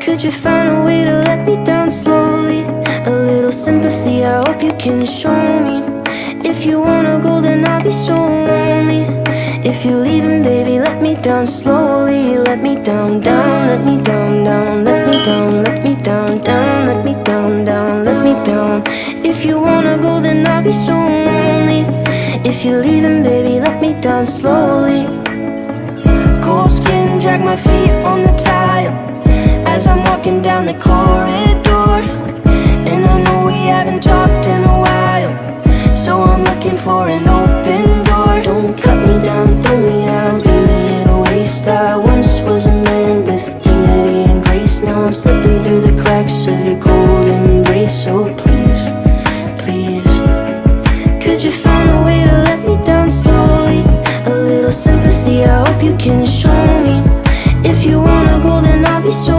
Could you find a way to let me down slowly? A little sympathy, I hope you can show me. If you wanna go, then I'll be so lonely. If you're leaving, baby, let me down slowly. Let me down, down, let me down, down. Let me down, let me down, down. Let me down, down, let me down. If you wanna go, then I'll be so lonely. If you're leaving, baby, let me down slowly. Cold skin, drag my feet on the tile as I'm walking down the corridor. And I know we haven't talked in a while, so I'm looking for an open door. Don't cut me down, throw me out, leave me in a waste. I once was a man with dignity and grace. Now I'm slipping through the cracks of your cold embrace. So please, please, could you find a way to let me down slowly? A little sympathy, I hope you can show me. If you wanna go, then I'll be so